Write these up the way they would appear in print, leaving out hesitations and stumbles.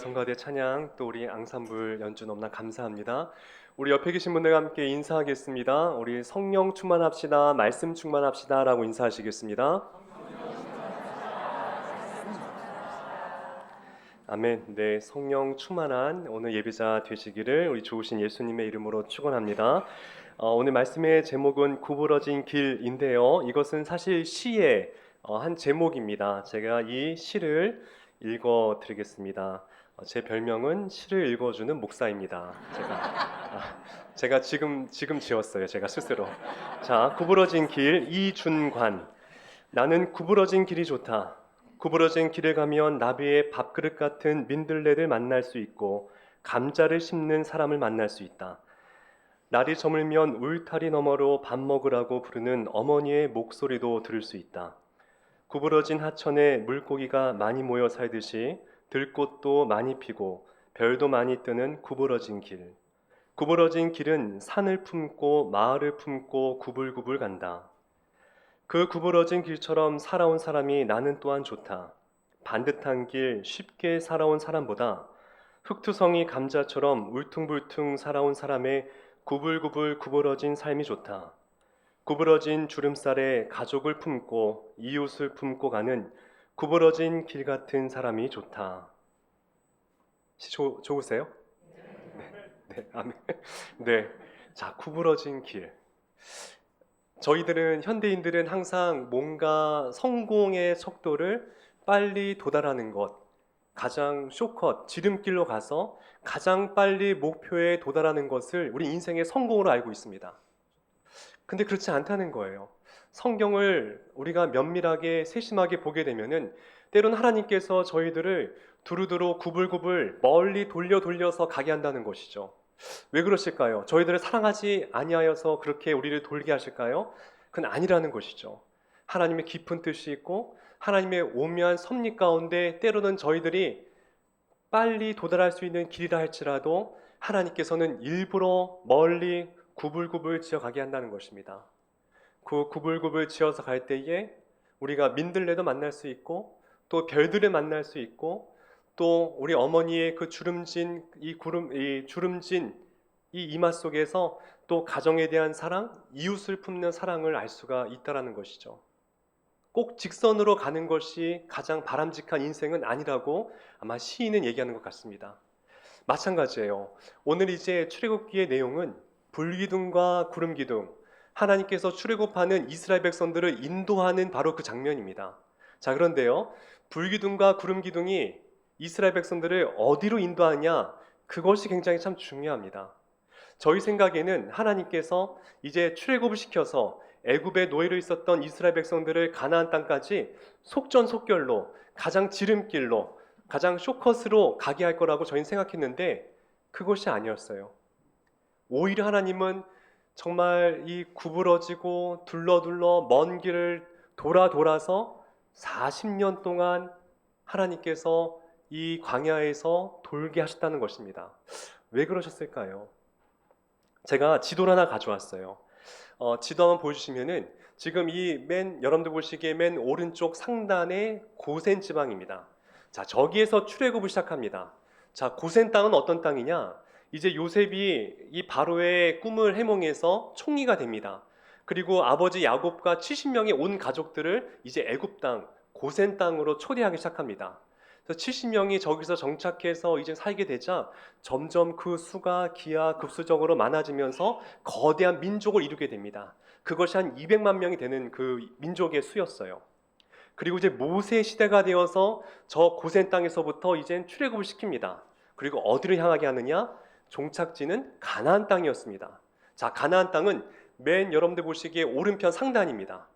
성가대 찬양 또 우리 앙상블 연주 너무나 감사합니다. 우리 옆에 계신 분들과 함께 인사하겠습니다. 우리 성령 충만합시다, 말씀 충만합시다 라고 인사하시겠습니다. 아멘. 네, 성령 충만한 오늘 예배자 되시기를 우리 좋으신 예수님의 이름으로 축원합니다. 오늘 말씀의 제목은 구부러진 길인데요. 이것은 사실 시의 한 제목입니다. 제가 이 시를 읽어 드리겠습니다. 제 별명은 시를 읽어주는 목사입니다. 제가 지금 지었어요. 제가 스스로. 자, 구부러진 길 이준관. 나는 구부러진 길이 좋다. 구부러진 길을 가면 나비의 밥그릇 같은 민들레를 만날 수 있고 감자를 씹는 사람을 만날 수 있다. 날이 저물면 울타리 너머로 밥 먹으라고 부르는 어머니의 목소리도 들을 수 있다. 구부러진 하천에 물고기가 많이 모여 살듯이 들꽃도 많이 피고 별도 많이 뜨는 구부러진 길. 구부러진 길은 산을 품고 마을을 품고 구불구불 간다. 그 구부러진 길처럼 살아온 사람이 나는 또한 좋다. 반듯한 길 쉽게 살아온 사람보다 흙투성이 감자처럼 울퉁불퉁 살아온 사람의 구불구불 구부러진 삶이 좋다. 구부러진 주름살에 가족을 품고 이웃을 품고 가는 구부러진 길 같은 사람이 좋다. 좋으세요? 네, 아멘. 네. 자, 구부러진 길. 저희들은 현대인들은 항상 뭔가 성공의 속도를 빨리 도달하는 것, 가장 쇼컷, 지름길로 가서 가장 빨리 목표에 도달하는 것을 우리 인생의 성공으로 알고 있습니다. 근데 그렇지 않다는 거예요. 성경을 우리가 면밀하게 세심하게 보게 되면은 때로는 하나님께서 저희들을 두루두루 구불구불 멀리 돌려서 가게 한다는 것이죠. 왜 그러실까요? 저희들을 사랑하지 아니하여서 그렇게 우리를 돌게 하실까요? 그건 아니라는 것이죠. 하나님의 깊은 뜻이 있고 하나님의 오묘한 섭리 가운데 때로는 저희들이 빨리 도달할 수 있는 길이라 할지라도 하나님께서는 일부러 멀리 구불구불 지어가게 한다는 것입니다. 그 구불구불 지어서 갈 때에 우리가 민들레도 만날 수 있고 또 별들을 만날 수 있고 또 우리 어머니의 그 주름진 이 이마 속에서 또 가정에 대한 사랑, 이웃을 품는 사랑을 알 수가 있다라는 것이죠. 꼭 직선으로 가는 것이 가장 바람직한 인생은 아니라고 아마 시인은 얘기하는 것 같습니다. 마찬가지예요. 오늘 이제 출애굽기의 내용은 불기둥과 구름기둥, 하나님께서 출애굽하는 이스라엘 백성들을 인도하는 바로 그 장면입니다. 자, 그런데요, 불기둥과 구름기둥이 이스라엘 백성들을 어디로 인도하냐, 그것이 굉장히 참 중요합니다. 저희 생각에는 하나님께서 이제 출애굽을 시켜서 애굽의 노예로 있었던 이스라엘 백성들을 가나안 땅까지 속전속결로 가장 지름길로 가장 쇼컷으로 가게 할 거라고 저희는 생각했는데 그것이 아니었어요. 오히려 하나님은 정말 이 구부러지고 둘러 먼 길을 돌아서 40년 동안 하나님께서 이 광야에서 돌게 하셨다는 것입니다. 왜 그러셨을까요? 제가 지도를 하나 가져왔어요. 지도 한번 보여주시면은 지금 여러분들 보시기에 맨 오른쪽 상단에 고센 지방입니다. 자, 저기에서 출애굽을 시작합니다. 자, 고센 땅은 어떤 땅이냐? 이제 요셉이 이 바로의 꿈을 해몽해서 총리가 됩니다. 그리고 아버지 야곱과 70명의 온 가족들을 이제 애굽 땅, 고센 땅으로 초대하기 시작합니다. 그래서 70명이 저기서 정착해서 이제 살게 되자 점점 그 수가 기하급수적으로 많아지면서 거대한 민족을 이루게 됩니다. 그것이 한 200만 명이 되는 그 민족의 수였어요. 그리고 이제 모세 시대가 되어서 저 고센 땅에서부터 이젠 출애굽을 시킵니다. 그리고 어디를 향하게 하느냐? 종착지는 가나안 땅이었습니다. 자, 가나안 땅은 여러분들 보시기에 오른편 상단입니다.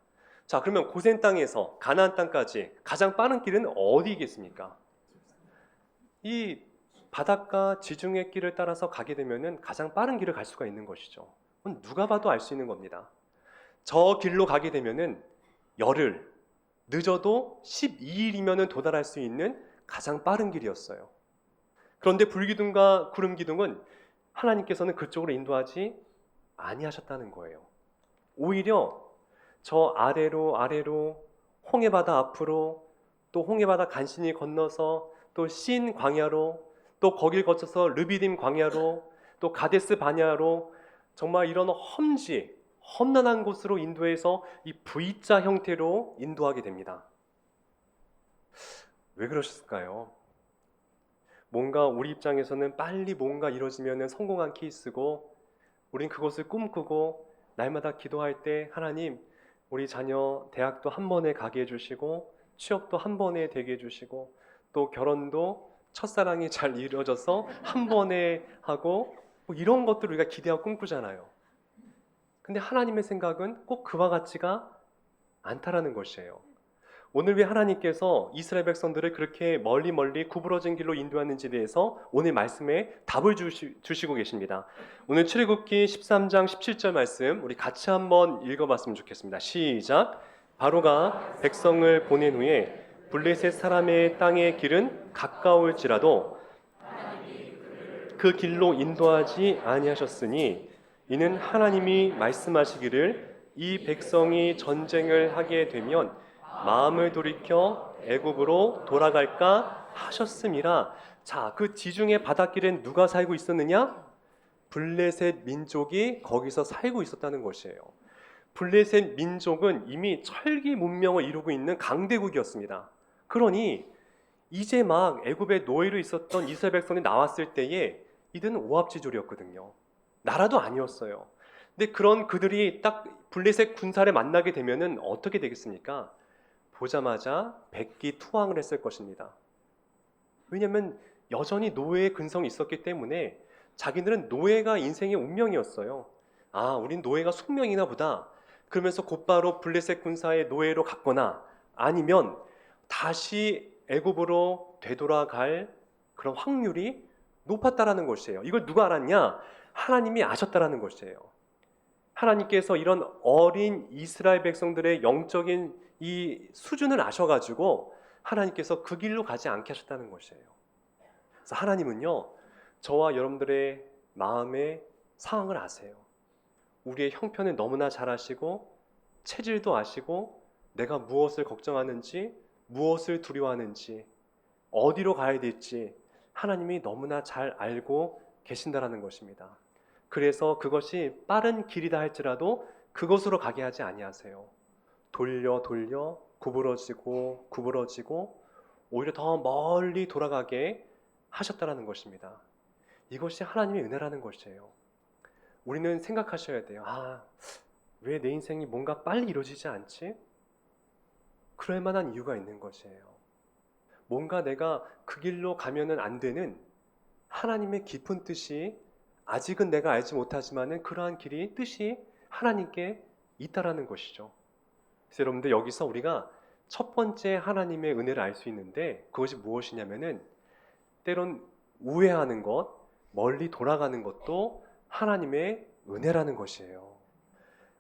자, 그러면 고센 땅에서 가나안 땅까지 가장 빠른 길은 어디겠습니까? 이 바닷가 지중해 길을 따라서 가게 되면은 가장 빠른 길을 갈 수가 있는 것이죠. 그건 누가 봐도 알 수 있는 겁니다. 저 길로 가게 되면은 열흘, 늦어도 12일이면은 도달할 수 있는 가장 빠른 길이었어요. 그런데 불기둥과 구름기둥은 하나님께서는 그쪽으로 인도하지 아니하셨다는 거예요. 오히려 저 아래로 홍해바다 앞으로 또 홍해바다 간신히 건너서 또 신 광야로 또 거길 거쳐서 르비딤 광야로, 또 가데스 바냐로, 정말 이런 험난한 곳으로 인도해서 이 V자 형태로 인도하게 됩니다. 왜 그러셨을까요? 뭔가 우리 입장에서는 빨리 뭔가 이루어지면 성공한 케이스고, 우린 그것을 꿈꾸고 날마다 기도할 때 하나님, 우리 자녀 대학도 한 번에 가게 해주시고, 취업도 한 번에 되게 해주시고, 또 결혼도 첫사랑이 잘 이루어져서 한 번에 하고, 뭐 이런 것들을 우리가 기대하고 꿈꾸잖아요. 근데 하나님의 생각은 꼭 그와 같지가 않다라는 것이에요. 오늘 왜 하나님께서 이스라엘 백성들을 그렇게 멀리 구부러진 길로 인도하는지에 대해서 오늘 말씀에 답을 주시고 계십니다. 오늘 출애굽기 13장 17절 말씀 우리 같이 한번 읽어봤으면 좋겠습니다. 시작. 바로가 백성을 보낸 후에 블레셋 사람의 땅의 길은 가까울지라도 그 길로 인도하지 아니하셨으니 이는 하나님이 말씀하시기를 이 백성이 전쟁을 하게 되면 마음을 돌이켜 애굽으로 돌아갈까 하셨음이라. 자, 그 지중해 바닷길엔 누가 살고 있었느냐? 블레셋 민족이 거기서 살고 있었다는 것이에요. 블레셋 민족은 이미 철기 문명을 이루고 있는 강대국이었습니다. 그러니 이제 막 애굽의 노예로 있었던 이스라엘 백성이 나왔을 때에 이들은 오합지졸이었거든요. 나라도 아니었어요. 근데 그런 그들이 딱 블레셋 군사를 만나게 되면은 어떻게 되겠습니까? 보자마자 백기투항을 했을 것입니다. 왜냐하면 여전히 노예의 근성이 있었기 때문에 자기들은 노예가 인생의 운명이었어요. 아, 우린 노예가 숙명이나 보다. 그러면서 곧바로 블레셋 군사의 노예로 갔거나 아니면 다시 애굽으로 되돌아갈 그런 확률이 높았다라는 것이에요. 이걸 누가 알았냐? 하나님이 아셨다라는 것이에요. 하나님께서 이런 어린 이스라엘 백성들의 영적인 이 수준을 아셔가지고 하나님께서 그 길로 가지 않게 하셨다는 것이에요. 그래서 하나님은요, 저와 여러분들의 마음의 상황을 아세요. 우리의 형편을 너무나 잘 아시고 체질도 아시고 내가 무엇을 걱정하는지 무엇을 두려워하는지 어디로 가야 될지 하나님이 너무나 잘 알고 계신다라는 것입니다. 그래서 그것이 빠른 길이다 할지라도 그것으로 가게 하지 아니하세요. 돌려 구부러지고 오히려 더 멀리 돌아가게 하셨다라는 것입니다. 이것이 하나님의 은혜라는 것이에요. 우리는 생각하셔야 돼요. 아, 왜 내 인생이 뭔가 빨리 이루어지지 않지? 그럴 만한 이유가 있는 것이에요. 뭔가 내가 그 길로 가면은 안 되는 하나님의 깊은 뜻이 아직은 내가 알지 못하지만은 그러한 길이 뜻이 하나님께 있다라는 것이죠. 그래서 여러분들 여기서 우리가 첫 번째 하나님의 은혜를 알 수 있는데 그것이 무엇이냐면은 때론 우회하는 것, 멀리 돌아가는 것도 하나님의 은혜라는 것이에요.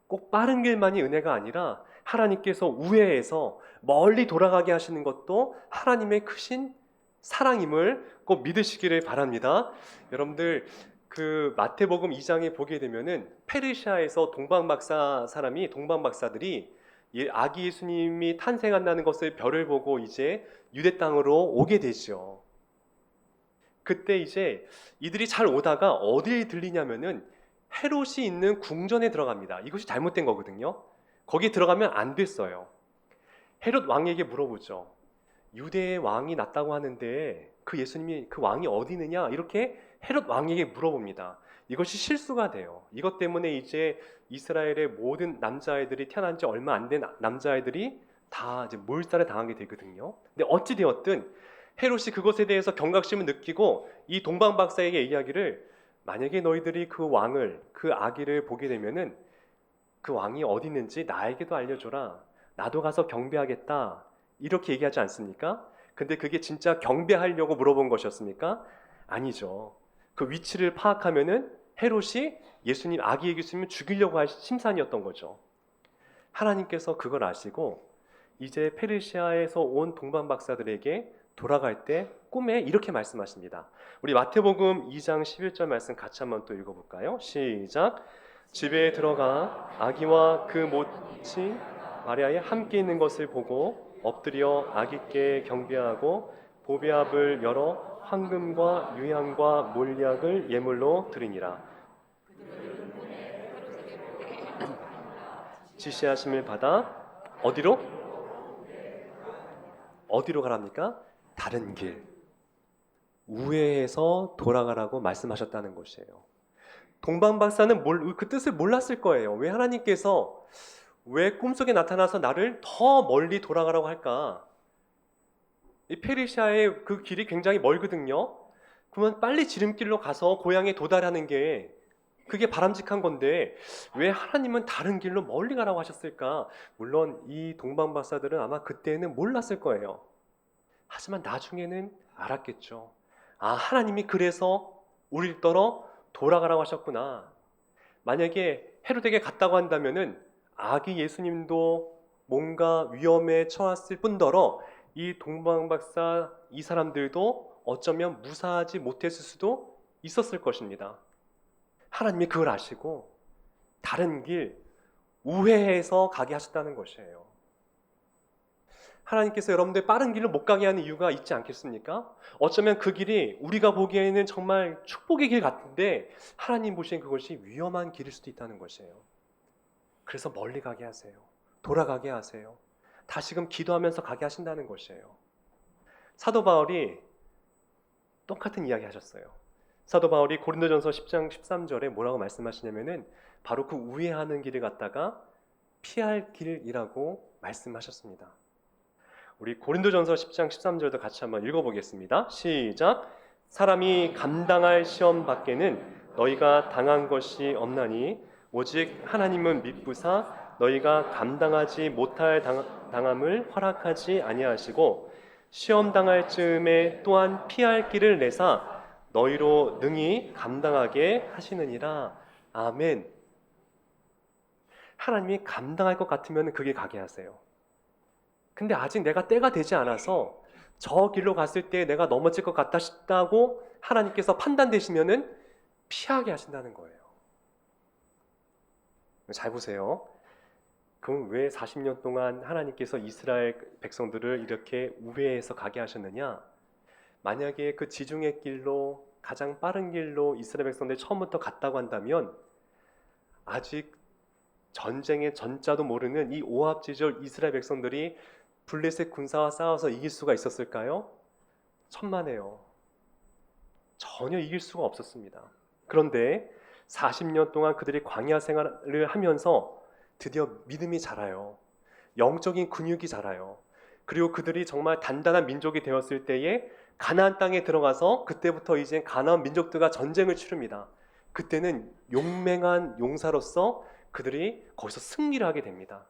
꼭 빠른 길만이 은혜가 아니라 하나님께서 우회해서 멀리 돌아가게 하시는 것도 하나님의 크신 사랑임을 꼭 믿으시기를 바랍니다. 여러분들 그 마태복음 2장에 보게 되면은 페르시아에서 동방박사들이 아기 예수님이 탄생한다는 것을 별을 보고 이제 유대 땅으로 오게 되죠. 그때 이제 이들이 잘 오다가 어디에 들리냐면은 헤롯이 있는 궁전에 들어갑니다. 이것이 잘못된 거거든요. 거기 들어가면 안 됐어요. 헤롯 왕에게 물어보죠. 유대의 왕이 났다고 하는데 그 예수님이 그 왕이 어디 있느냐? 이렇게 헤롯 왕에게 물어봅니다. 이것이 실수가 돼요. 이것 때문에 이제 이스라엘의 모든 남자아이들이 태어난 지 얼마 안 된 남자아이들이 다 이제 몰살을 당하게 되거든요. 근데 어찌 되었든 헤롯이 그것에 대해서 경각심을 느끼고 이 동방 박사에게 이야기를 만약에 너희들이 그 왕을 그 아기를 보게 되면은 그 왕이 어디 있는지 나에게도 알려줘라. 나도 가서 경배하겠다. 이렇게 얘기하지 않습니까? 근데 그게 진짜 경배하려고 물어본 것이었습니까? 아니죠. 그 위치를 파악하면은 헤롯이 아기 예수님을 죽이려고 할 심산이었던 거죠. 하나님께서 그걸 아시고 이제 페르시아에서 온 동방 박사들에게 돌아갈 때 꿈에 이렇게 말씀하십니다. 우리 마태복음 2장 11절 말씀 같이 한번 또 읽어볼까요? 시작. 집에 들어가 아기와 그 모친 마리아에 함께 있는 것을 보고 엎드려 아기께 경배하고 보배압을 열어 황금과 유향과 몰약을 예물로 드리니라. 지시하심을 받아 어디로? 어디로 가랍니까? 다른 길, 우회해서 돌아가라고 말씀하셨다는 것이에요. 동방박사는 그 뜻을 몰랐을 거예요. 왜 하나님께서 왜 꿈속에 나타나서 나를 더 멀리 돌아가라고 할까? 이 페르시아의 그 길이 굉장히 멀거든요. 그러면 빨리 지름길로 가서 고향에 도달하는 게 그게 바람직한 건데 왜 하나님은 다른 길로 멀리 가라고 하셨을까? 물론 이 동방박사들은 아마 그때는 몰랐을 거예요. 하지만 나중에는 알았겠죠. 아, 하나님이 그래서 우리를 떠러 돌아가라고 하셨구나. 만약에 헤로데게 갔다고 한다면은 아기 예수님도 뭔가 위험에 처했을 뿐더러 이 동방박사 이 사람들도 어쩌면 무사하지 못했을 수도 있었을 것입니다. 하나님이 그걸 아시고 다른 길 우회해서 가게 하셨다는 것이에요. 하나님께서 여러분들 빠른 길로 못 가게 하는 이유가 있지 않겠습니까? 어쩌면 그 길이 우리가 보기에는 정말 축복의 길 같은데 하나님 보시기엔 그것이 위험한 길일 수도 있다는 것이에요. 그래서 멀리 가게 하세요. 돌아가게 하세요. 다시금 기도하면서 가게 하신다는 것이에요. 사도 바울이 똑같은 이야기 하셨어요. 사도 바울이 고린도전서 10장 13절에 뭐라고 말씀하시냐면은 바로 그 우회하는 길을 갖다가 피할 길이라고 말씀하셨습니다. 우리 고린도전서 10장 13절도 같이 한번 읽어보겠습니다. 시작. 사람이 감당할 시험 밖에는 너희가 당한 것이 없나니 오직 하나님은 미쁘사 너희가 감당하지 못할 당함을 허락하지 아니하시고 시험 당할 즈음에 또한 피할 길을 내사 너희로 능히 감당하게 하시느니라. 아멘. 하나님이 감당할 것 같으면 그게 가게 하세요. 근데 아직 내가 때가 되지 않아서 저 길로 갔을 때 내가 넘어질 것 같다 싶다고 하나님께서 판단되시면은 피하게 하신다는 거예요. 잘 보세요. 그럼 왜 40년 동안 하나님께서 이스라엘 백성들을 이렇게 우회해서 가게 하셨느냐? 만약에 그 지중해 길로 가장 빠른 길로 이스라엘 백성들이 처음부터 갔다고 한다면 아직 전쟁의 전자도 모르는 이 오합지졸 이스라엘 백성들이 블레셋 군사와 싸워서 이길 수가 있었을까요? 천만에요. 전혀 이길 수가 없었습니다. 그런데 40년 동안 그들이 광야 생활을 하면서 드디어 믿음이 자라요. 영적인 근육이 자라요. 그리고 그들이 정말 단단한 민족이 되었을 때에 가나안 땅에 들어가서 그때부터 이제 가나안 민족들과 전쟁을 치릅니다. 그때는 용맹한 용사로서 그들이 거기서 승리를 하게 됩니다.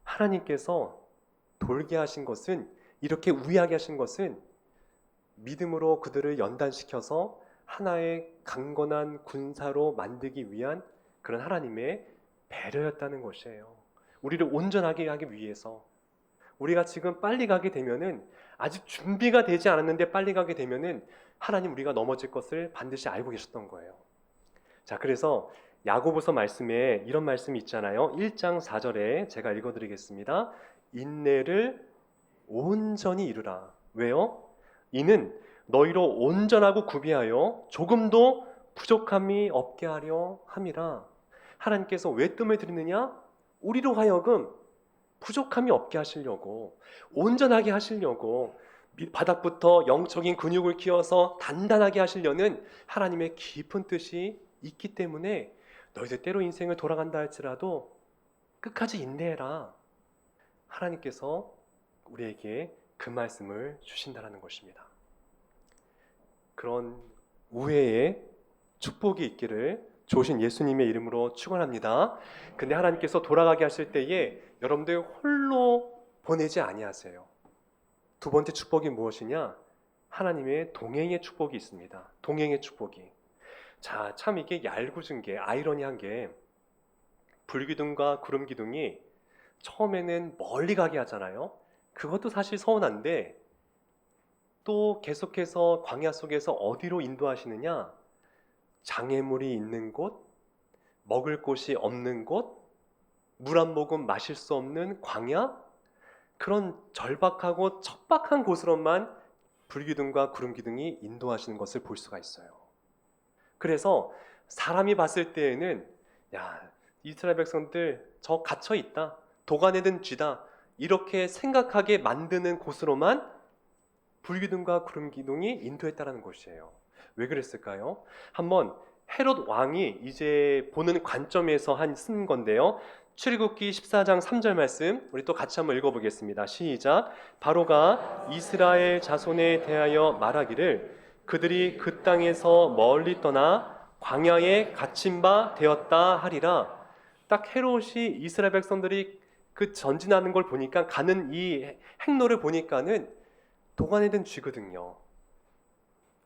하나님께서 돌게 하신 것은, 이렇게 우회하게 하신 것은 믿음으로 그들을 연단시켜서 하나의 강건한 군사로 만들기 위한 그런 하나님의 배려였다는 것이에요. 우리를 온전하게 하기 위해서. 우리가 지금 빨리 가게 되면은, 아직 준비가 되지 않았는데 빨리 가게 되면은 하나님 우리가 넘어질 것을 반드시 알고 계셨던 거예요. 자, 그래서 야고보서 말씀에 이런 말씀이 있잖아요. 1장 4절에 제가 읽어드리겠습니다. 인내를 온전히 이루라. 왜요? 이는 너희로 온전하고 구비하여 조금도 부족함이 없게 하려 함이라. 하나님께서 왜 뜸을 들이느냐? 우리로 하여금 부족함이 없게 하시려고, 온전하게 하시려고, 바닥부터 영적인 근육을 키워서 단단하게 하시려는 하나님의 깊은 뜻이 있기 때문에 너희들 때로 인생을 돌아간다 할지라도 끝까지 인내해라. 하나님께서 우리에게 그 말씀을 주신다는 것입니다. 그런 우회의 축복이 있기를 좋으신 예수님의 이름으로 축원합니다. 근데 하나님께서 돌아가게 하실 때에 여러분들 홀로 보내지 아니하세요. 두 번째 축복이 무엇이냐? 하나님의 동행의 축복이 있습니다. 동행의 축복이. 자, 참 이게 얄궂은 게, 아이러니한 게, 불기둥과 구름기둥이 처음에는 멀리 가게 하잖아요. 그것도 사실 서운한데 또 계속해서 광야 속에서 어디로 인도하시느냐? 장애물이 있는 곳, 먹을 곳이 없는 곳, 물 한 모금 마실 수 없는 광야, 그런 절박하고 척박한 곳으로만 불기둥과 구름기둥이 인도하시는 것을 볼 수가 있어요. 그래서 사람이 봤을 때에는 야, 이스라엘 백성들 저 갇혀 있다, 도간에 든 쥐다, 이렇게 생각하게 만드는 곳으로만 불기둥과 구름기둥이 인도했다라는 것이에요. 왜 그랬을까요? 한번 헤롯 왕이 이제 보는 관점에서 쓴 건데요. 출애굽기 14장 3절 말씀 우리 또 같이 한번 읽어보겠습니다. 시작. 바로가 이스라엘 자손에 대하여 말하기를 그들이 그 땅에서 멀리 떠나 광야에 갇힌 바 되었다 하리라. 딱 헤롯이 이스라엘 백성들이 그 전진하는 걸 보니까, 가는 이 행로를 보니까는 도간에 든 쥐거든요.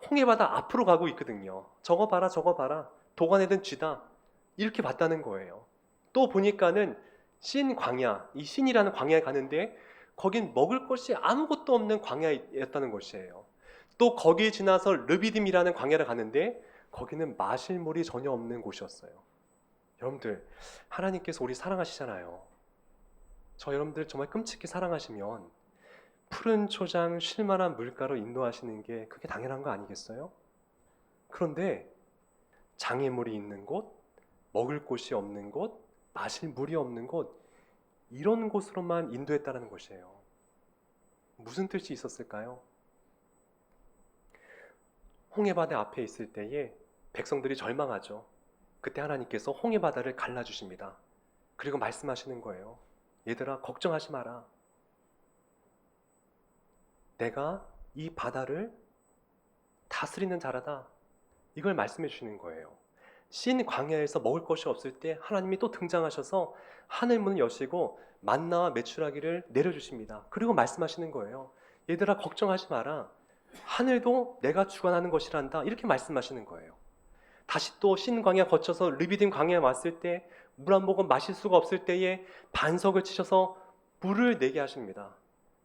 홍해바다 앞으로 가고 있거든요. 저거 봐라, 저거 봐라, 도간에 든 쥐다, 이렇게 봤다는 거예요. 또 보니까는 신 광야, 이 신이라는 광야에 가는데 거긴 먹을 것이 아무것도 없는 광야였다는 것이에요. 또 거기 지나서 르비딤이라는 광야를 가는데 거기는 마실 물이 전혀 없는 곳이었어요. 여러분들, 하나님께서 우리 사랑하시잖아요. 저 여러분들 정말 끔찍히 사랑하시면 푸른 초장 쉴만한 물가로 인도하시는 게 그게 당연한 거 아니겠어요? 그런데 장애물이 있는 곳, 먹을 곳이 없는 곳, 마실 물이 없는 곳, 이런 곳으로만 인도했다는 것이에요. 무슨 뜻이 있었을까요? 홍해바다 앞에 있을 때에 백성들이 절망하죠. 그때 하나님께서 홍해바다를 갈라주십니다. 그리고 말씀하시는 거예요. 얘들아, 걱정하지 마라. 내가 이 바다를 다스리는 자라다. 이걸 말씀해 주시는 거예요. 신 광야에서 먹을 것이 없을 때 하나님이 또 등장하셔서 하늘 문을 여시고 만나와 메추라기를 내려주십니다. 그리고 말씀하시는 거예요. 얘들아, 걱정하지 마라. 하늘도 내가 주관하는 것이란다. 이렇게 말씀하시는 거예요. 다시 또 신 광야 거쳐서 르비딤 광야에 왔을 때 물 한 모금 마실 수가 없을 때에 반석을 치셔서 물을 내게 하십니다.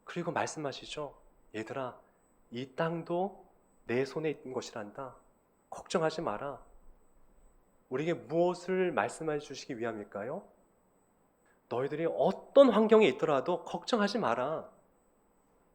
그리고 말씀하시죠. 얘들아, 이 땅도 내 손에 있는 것이란다. 걱정하지 마라. 우리에게 무엇을 말씀해 주시기 위함일까요? 너희들이 어떤 환경에 있더라도 걱정하지 마라.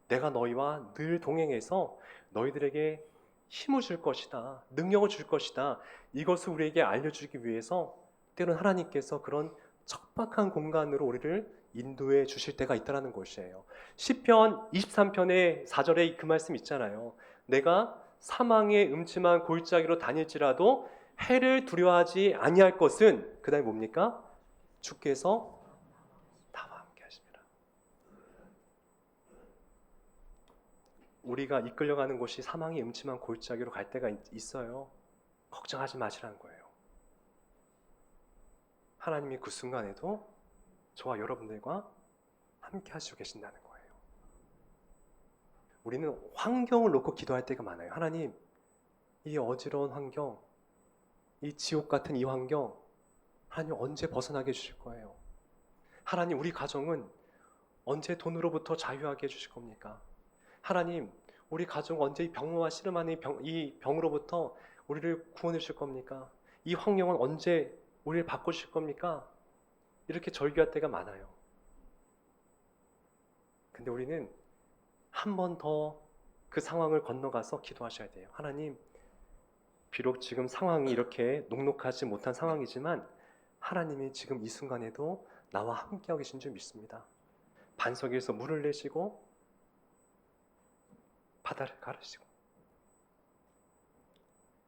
내가 너희와 늘 동행해서 너희들에게 힘을 줄 것이다, 능력을 줄 것이다. 이것을 우리에게 알려주기 위해서 때로는 하나님께서 그런 척박한 공간으로 우리를 인도해 주실 때가 있다는 것이에요. 시편 23편의 4절에 그 말씀 있잖아요. 내가 사망의 음침한 골짜기로 다닐지라도 해를 두려워하지 아니할 것은, 그 다음에 뭡니까? 주께서 나와 함께 하십니다. 우리가 이끌려가는 곳이 사망의 음침한 골짜기로 갈 때가 있어요. 걱정하지 마시라는 거예요. 하나님이 그 순간에도 저와 여러분들과 함께 하시고 계신다는 거예요. 우리는 환경을 놓고 기도할 때가 많아요. 하나님, 이 어지러운 환경, 이 지옥 같은 이 환경, 하나님 언제 벗어나게 해주실 거예요? 하나님, 우리 가정은 언제 돈으로부터 자유하게 해주실 겁니까? 하나님, 우리 가정 언제 이 병로와 씨름하는 이 병으로부터 우리를 구원해 주실 겁니까? 이 환경은 언제 우리를 바꿔주실 겁니까? 이렇게 절규할 때가 많아요. 근데 우리는 한 번 더 그 상황을 건너가서 기도하셔야 돼요. 하나님, 비록 지금 상황이 이렇게 녹록하지 못한 상황이지만 하나님이 지금 이 순간에도 나와 함께하고 계신 줄 믿습니다. 반석에서 물을 내시고 바다를 가르시고,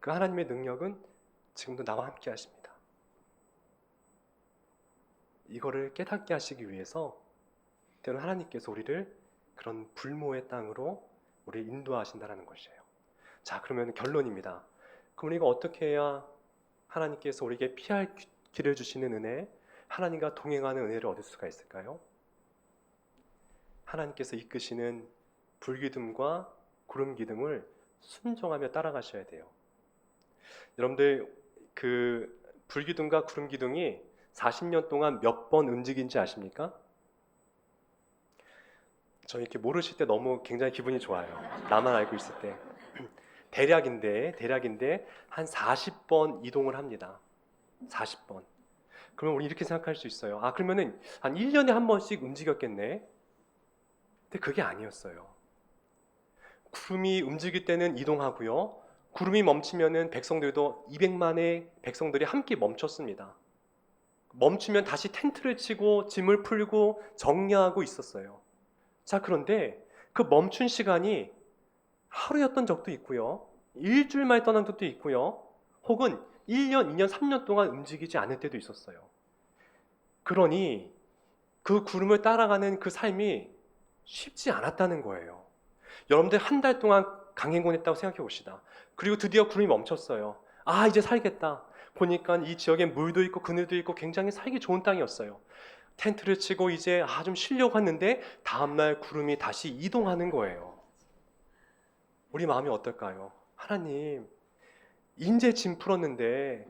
그 하나님의 능력은 지금도 나와 함께 하십니다. 이거를 깨닫게 하시기 위해서 때로는 하나님께서 우리를 그런 불모의 땅으로 우리를 인도하신다는 것이에요. 자, 그러면 결론입니다. 그럼 우리가 어떻게 해야 하나님께서 우리에게 피할 길을 주시는 은혜, 하나님과 동행하는 은혜를 얻을 수가 있을까요? 하나님께서 이끄시는 불기둥과 구름기둥을 순종하며 따라가셔야 돼요. 여러분들, 그 불기둥과 구름기둥이 40년 동안 몇 번 움직인지 아십니까? 저 이렇게 모르실 때 너무 굉장히 기분이 좋아요. 나만 알고 있을 때. 대략인데 한 40번 이동을 합니다. 40번. 그러면 우리 이렇게 생각할 수 있어요. 아, 그러면은 한 1년에 한 번씩 움직였겠네. 근데 그게 아니었어요. 구름이 움직일 때는 이동하고요. 구름이 멈추면은 백성들도 200만의 백성들이 함께 멈췄습니다. 멈추면 다시 텐트를 치고 짐을 풀고 정리하고 있었어요. 자, 그런데 그 멈춘 시간이 하루였던 적도 있고요. 일주일 만에 떠난 적도 있고요. 혹은 1년, 2년, 3년 동안 움직이지 않을 때도 있었어요. 그러니 그 구름을 따라가는 그 삶이 쉽지 않았다는 거예요. 여러분들 한 달 동안 강행군했다고 생각해 봅시다. 그리고 드디어 구름이 멈췄어요. 아, 이제 살겠다. 보니까 이 지역에 물도 있고 그늘도 있고 굉장히 살기 좋은 땅이었어요. 텐트를 치고 이제 좀 쉬려고 했는데 다음날 구름이 다시 이동하는 거예요. 우리 마음이 어떨까요? 하나님, 인제 짐 풀었는데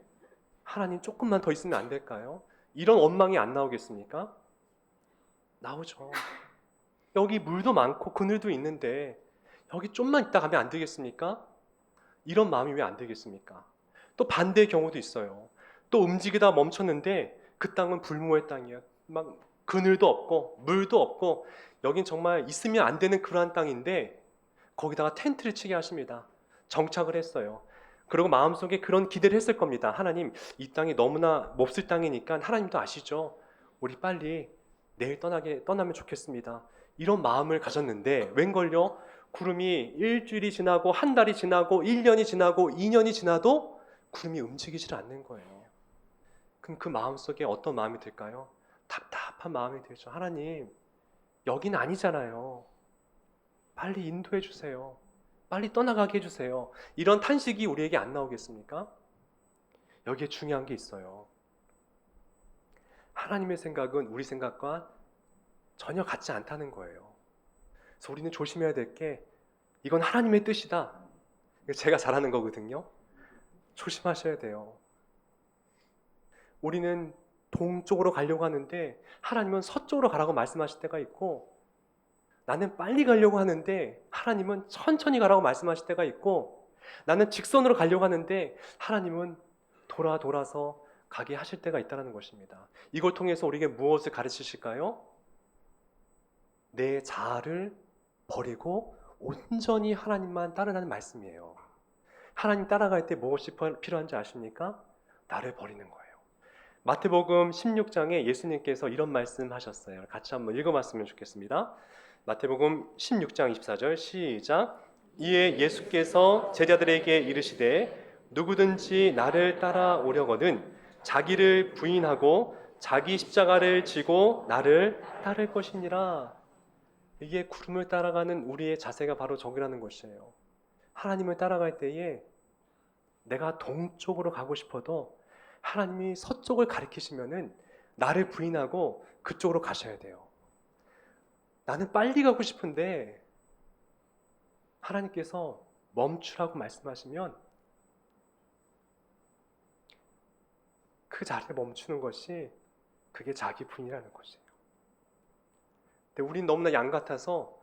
하나님 조금만 더 있으면 안 될까요? 이런 원망이 안 나오겠습니까? 나오죠. 여기 물도 많고 그늘도 있는데 여기 좀만 있다 가면 안 되겠습니까? 이런 마음이 왜 안 되겠습니까? 또 반대의 경우도 있어요. 또 움직이다 멈췄는데 그 땅은 불모의 땅이에요. 막 그늘도 없고 물도 없고 여긴 정말 있으면 안 되는 그러한 땅인데 거기다가 텐트를 치게 하십니다. 정착을 했어요. 그리고 마음속에 그런 기대를 했을 겁니다. 하나님, 이 땅이 너무나 몹쓸 땅이니까 하나님도 아시죠? 우리 빨리 내일 떠나면 좋겠습니다. 이런 마음을 가졌는데 웬걸요? 구름이 일주일이 지나고 한 달이 지나고 1년이 지나고 2년이 지나도 구름이 움직이질 않는 거예요. 그럼 그 마음속에 어떤 마음이 들까요? 답답한 마음이 들죠. 하나님, 여긴 아니잖아요. 빨리 인도해 주세요. 빨리 떠나가게 해주세요. 이런 탄식이 우리에게 안 나오겠습니까? 여기에 중요한 게 있어요. 하나님의 생각은 우리 생각과 전혀 같지 않다는 거예요. 그래서 우리는 조심해야 될 게 이건 하나님의 뜻이다. 제가 잘하는 거거든요. 조심하셔야 돼요. 우리는 동쪽으로 가려고 하는데 하나님은 서쪽으로 가라고 말씀하실 때가 있고 나는 빨리 가려고 하는데 하나님은 천천히 가라고 말씀하실 때가 있고 나는 직선으로 가려고 하는데 하나님은 돌아서 가게 하실 때가 있다는 것입니다. 이걸 통해서 우리에게 무엇을 가르치실까요? 내 자아를 버리고 온전히 하나님만 따르라는 말씀이에요. 하나님 따라갈 때 무엇이 필요한지 아십니까? 나를 버리는 거예요. 마태복음 16장에 예수님께서 이런 말씀하셨어요. 같이 한번 읽어봤으면 좋겠습니다. 마태복음 16장 24절 시작. 이에 예수께서 제자들에게 이르시되 누구든지 나를 따라오려거든 자기를 부인하고 자기 십자가를 지고 나를 따를 것이니라. 이게 구름을 따라가는 우리의 자세가 바로 저기라는 것이에요. 하나님을 따라갈 때에 내가 동쪽으로 가고 싶어도 하나님이 서쪽을 가리키시면은 나를 부인하고 그쪽으로 가셔야 돼요. 나는 빨리 가고 싶은데 하나님께서 멈추라고 말씀하시면 그 자리에 멈추는 것이 그게 자기 부인이라는 것이에요. 근데 우린 너무나 양 같아서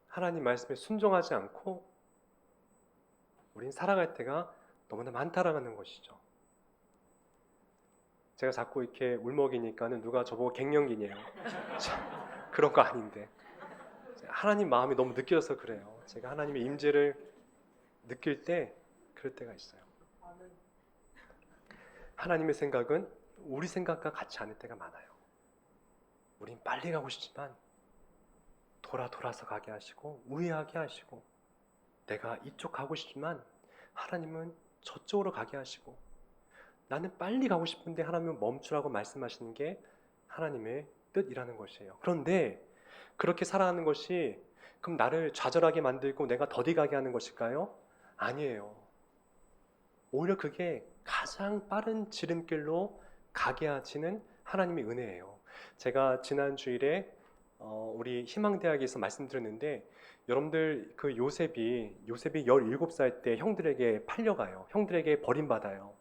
하나님 말씀에 순종하지 않고 우린 살아갈 때가 너무나 많다라는 것이죠. 제가 자꾸 이렇게 울먹이니까는 누가 저보고 갱년기냐요. 그런 거 아닌데 하나님 마음이 너무 느껴져서 그래요. 제가 하나님의 임재를 느낄 때 그럴 때가 있어요. 하나님의 생각은 우리 생각과 같지 않을 때가 많아요. 우린 빨리 가고 싶지만 돌아서 가게 하시고 우회하게 하시고 내가 이쪽 가고 싶지만 하나님은 저쪽으로 가게 하시고 나는 빨리 가고 싶은데 하나님은 멈추라고 말씀하시는 게 하나님의 뜻이라는 것이에요. 그런데 그렇게 살아가는 것이 그럼 나를 좌절하게 만들고 내가 더디 가게 하는 것일까요? 아니에요. 오히려 그게 가장 빠른 지름길로 가게 하시는 하나님의 은혜예요. 제가 지난 주일에 우리 희망대학에서 말씀드렸는데 여러분들 그 요셉이 17살 때 형들에게 팔려가요. 형들에게 버림받아요.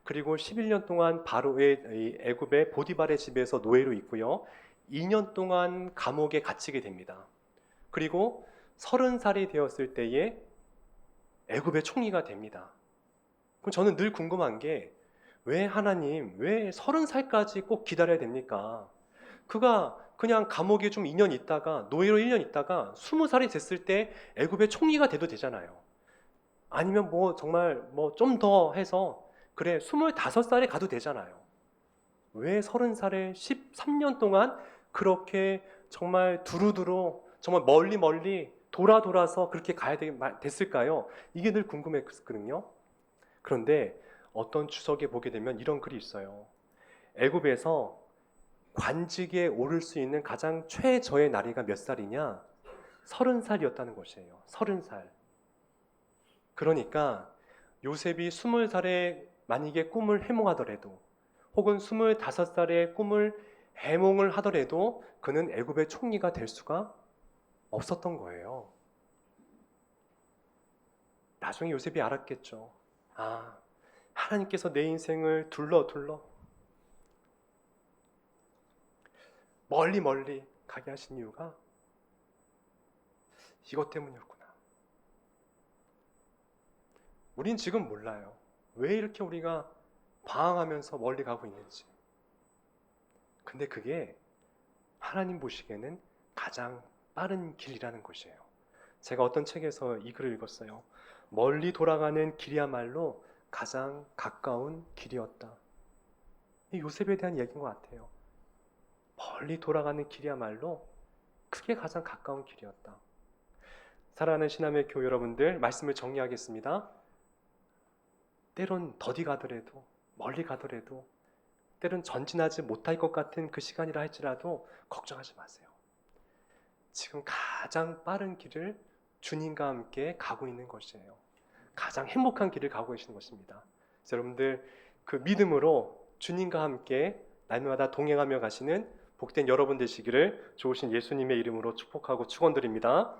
그리고 11년 동안 바로의 애굽의 보디발의 집에서 노예로 있고요. 2년 동안 감옥에 갇히게 됩니다. 그리고 30살이 되었을 때에 애굽의 총리가 됩니다. 그럼 저는 늘 궁금한 게 왜 하나님, 왜 30살까지 꼭 기다려야 됩니까? 그가 그냥 감옥에 좀 2년 있다가 노예로 1년 있다가 20살이 됐을 때 애굽의 총리가 돼도 되잖아요. 아니면 뭐 정말 뭐 좀 더 해서 그래 25살에 가도 되잖아요. 왜 30살에 13년 동안 그렇게 정말 두루두루 정말 멀리 돌아서 그렇게 가야 됐을까요? 이게 늘 궁금했거든요. 그런데 어떤 추석에 보게 되면 이런 글이 있어요. 애굽에서 관직에 오를 수 있는 가장 최저의 나이가 몇 살이냐? 30살이었다는 것이에요. 30살. 그러니까 요셉이 20살에 만약에 꿈을 해몽하더라도 혹은 25살에 꿈을 해몽을 하더라도 그는 애굽의 총리가 될 수가 없었던 거예요. 나중에 요셉이 알았겠죠. 아, 하나님께서 내 인생을 둘러 멀리 가게 하신 이유가 이것 때문이었구나. 우린 지금 몰라요. 왜 이렇게 우리가 방황하면서 멀리 가고 있는지. 근데 그게 하나님 보시기에는 가장 빠른 길이라는 것이에요. 제가 어떤 책에서 이 글을 읽었어요. 멀리 돌아가는 길이야말로 가장 가까운 길이었다. 이 요셉에 대한 얘기인 것 같아요. 멀리 돌아가는 길이야말로 그게 가장 가까운 길이었다. 사랑하는 신함의 교회 여러분들, 말씀을 정리하겠습니다. 때론 더디 가더라도, 멀리 가더라도, 때론 전진하지 못할 것 같은 그 시간이라 할지라도 걱정하지 마세요. 지금 가장 빠른 길을 주님과 함께 가고 있는 것이에요. 가장 행복한 길을 가고 계시는 것입니다. 여러분들 그 믿음으로 주님과 함께 날마다 동행하며 가시는 복된 여러분 되시기를 좋으신 예수님의 이름으로 축복하고 축원드립니다.